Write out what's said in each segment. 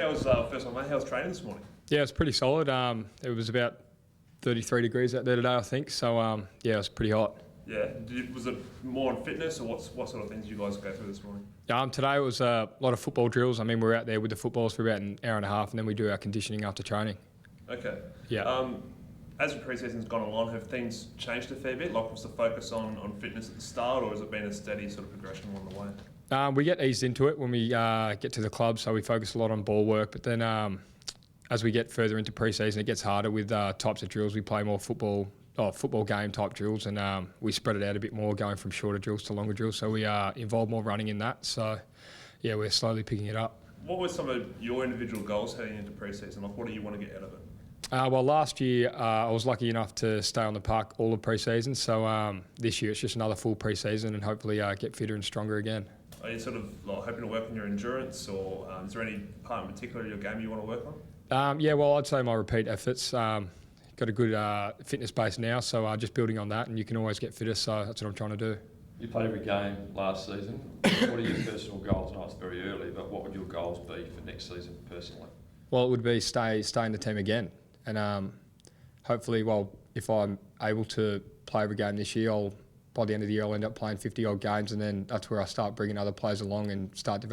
How's first one, mate? How's training this morning? Yeah, it's pretty solid. It was about 33 degrees out there today, I think. So yeah, it was pretty hot. Yeah. Was it more on fitness, or what sort of things did you guys go through this morning? Today it was a lot of football drills. I mean, we were out there with the footballs for about an hour and a half, and then we do our conditioning after training. Okay. Yeah. As the pre-season's gone along, have things changed a fair bit? Like, was the focus on fitness at the start, or has it been a steady sort of progression along the way? We get eased into it when we get to the club, so we focus a lot on ball work. But then as we get further into pre-season, it gets harder with types of drills. We play more football game type drills, and we spread it out a bit more, going from shorter drills to longer drills. So we involve more running in that. So yeah, we're slowly picking it up. What were some of your individual goals heading into pre-season? Like, what do you want to get out of it? Well, last year I was lucky enough to stay on the park all of pre-season. So this year it's just another full pre-season, and hopefully get fitter and stronger again. Are you sort of like hoping to work on your endurance, or is there any part in particular of your game you want to work on? Yeah, well, I'd say my repeat efforts. Got a good fitness base now, so just building on that, and you can always get fitter, so that's what I'm trying to do. You played every game last season. What are your personal goals? I know it's very early, but what would your goals be for next season personally? Well, it would be stay in the team again, and hopefully, well, if I'm able to play every game this year, by the end of the year I'll end up playing 50-odd games, and then that's where I start bringing other players along and start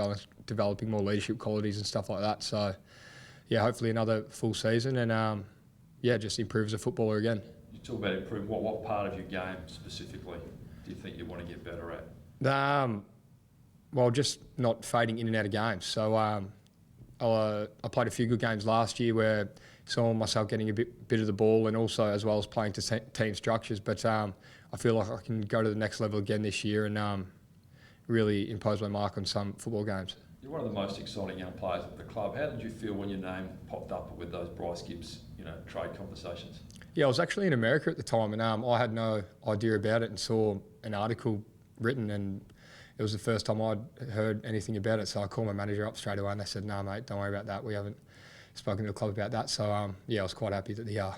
developing more leadership qualities and stuff like that. So yeah, hopefully another full season, and yeah, just improve as a footballer again. You talk about improving. What part of your game specifically do you think you want to get better at? Well, just not fading in and out of games. So I played a few good games last year where I saw myself getting a bit of the ball, and also as well as playing to team structures. But I feel like I can go to the next level again this year and really impose my mark on some football games. You're one of the most exciting young players at the club. How did you feel when your name popped up with those Bryce Gibbs, trade conversations? Yeah, I was actually in America at the time, and I had no idea about it, and saw an article written, and it was the first time I'd heard anything about it. So I called my manager up straight away, and they said, "No, mate, don't worry about that. We haven't spoken to the club about that." So yeah, I was quite happy that the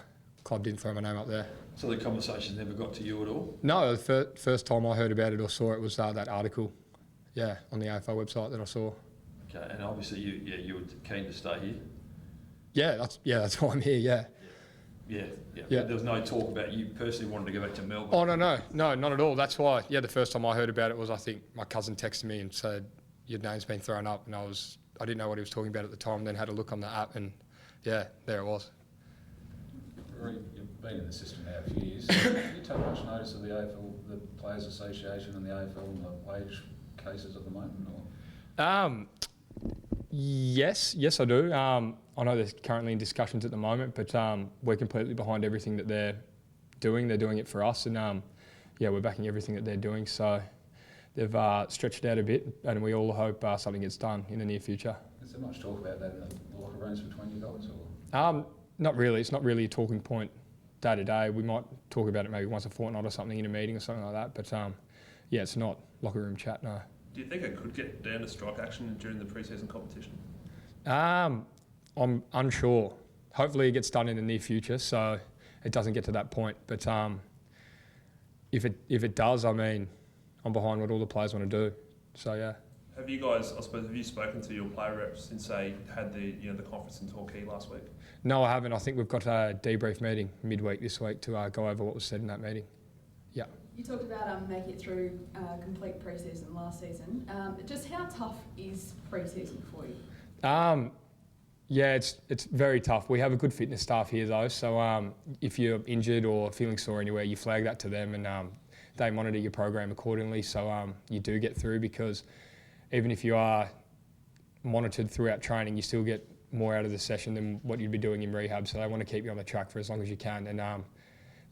club didn't throw my name up there. So the conversation never got to you at all? No, the first time I heard about it or saw it was that article, yeah, on the AFL website that I saw. Okay, and obviously you were keen to stay here? Yeah, that's why I'm here. Yeah. Yeah. There was no talk about you personally wanting to go back to Melbourne? Oh, no, not at all. That's why, yeah, the first time I heard about it was, I think my cousin texted me and said, "Your name's been thrown up," and I didn't know what he was talking about at the time, then had a look on the app, and yeah, there it was. Rory, you've been in the system now a few years. Do you take much notice of the AFL, the Players Association and the AFL and the wage cases at the moment? Or? Yes, I do. I know they're currently in discussions at the moment, but we're completely behind everything that they're doing. They're doing it for us, and yeah, we're backing everything that they're doing. So they've stretched it out a bit, and we all hope something gets done in the near future. Is there much talk about that in the locker rooms between you guys? Or? Not really. It's not really a talking point day to day. We might talk about it maybe once a fortnight or something in a meeting or something like that, but yeah, it's not locker room chat, no. Do you think it could get down to strike action during the pre-season competition? I'm unsure. Hopefully it gets done in the near future, so it doesn't get to that point. But if it does, I mean, I'm behind what all the players want to do. So yeah. Have you guys, I suppose, have you spoken to your player reps since they had the conference in Torquay last week? No, I haven't. I think we've got a debrief meeting midweek this week to go over what was said in that meeting. Yeah. You talked about making it through complete pre-season last season. Just how tough is pre-season for you? Yeah, it's very tough. We have a good fitness staff here though, so if you're injured or feeling sore anywhere, you flag that to them, and they monitor your program accordingly, so you do get through, because even if you are monitored throughout training, you still get more out of the session than what you'd be doing in rehab, so they want to keep you on the track for as long as you can. And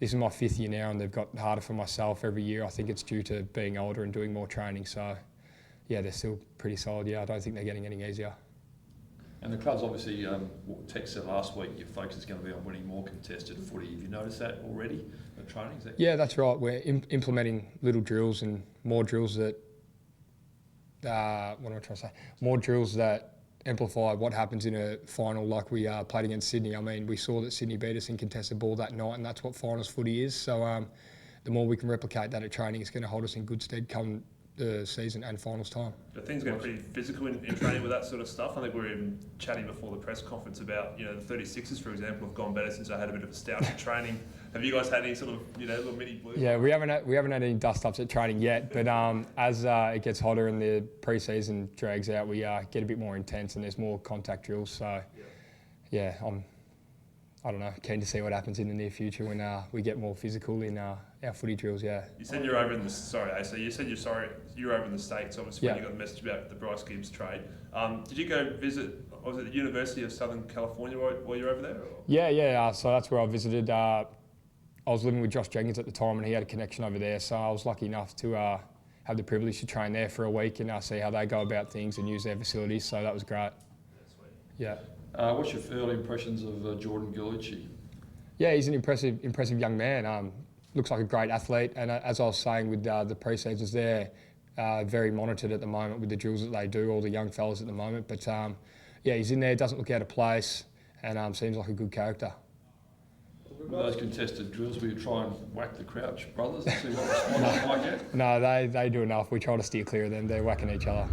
this is my 5th year now, and they've got harder for myself every year. I think it's due to being older and doing more training. So, yeah, they're still pretty solid. Yeah, I don't think they're getting any easier. And the club's obviously, Tex said last week, your focus is going to be on winning more contested footy. Have you noticed that already at training? Yeah, that's right. We're implementing little drills and more drills that, what am I trying to say? More drills that amplify what happens in a final, like we played against Sydney. I mean, we saw that Sydney beat us in contested ball that night, and that's what finals footy is. So the more we can replicate that at training, it's going to hold us in good stead come the season and finals time. But things get pretty physical in training with that sort of stuff. I think we were even chatting before the press conference about, the 36ers, for example, have gone better since I had a bit of a stoush at training. Have you guys had any sort of, little mini blues? Yeah, we haven't had any dust-ups at training yet, but as it gets hotter and the pre-season drags out, we get a bit more intense and there's more contact drills. So, yeah, I don't know, keen to see what happens in the near future when we get more physical in our footy drills, yeah. You said you're over in the, so you said you're over in the States, obviously, when you got the message about the Bryce Gibbs trade. Did you go visit, was it the University of Southern California while you were over there? Or? Yeah, so that's where I visited. I was living with Josh Jenkins at the time and he had a connection over there, so I was lucky enough to have the privilege to train there for a week and see how they go about things and use their facilities, so that was great. That's sweet. Yeah. What's your early impressions of Jordan Gillichi? Yeah, he's an impressive young man. Looks like a great athlete, and as I was saying with the pre-seasons there, very monitored at the moment with the drills that they do, all the young fellas at the moment. But yeah, he's in there, doesn't look out of place, and seems like a good character. With those contested drills, will you try and whack the Crouch brothers and see what response you might get? No, they do enough. We try to steer clear of them. They're whacking each other.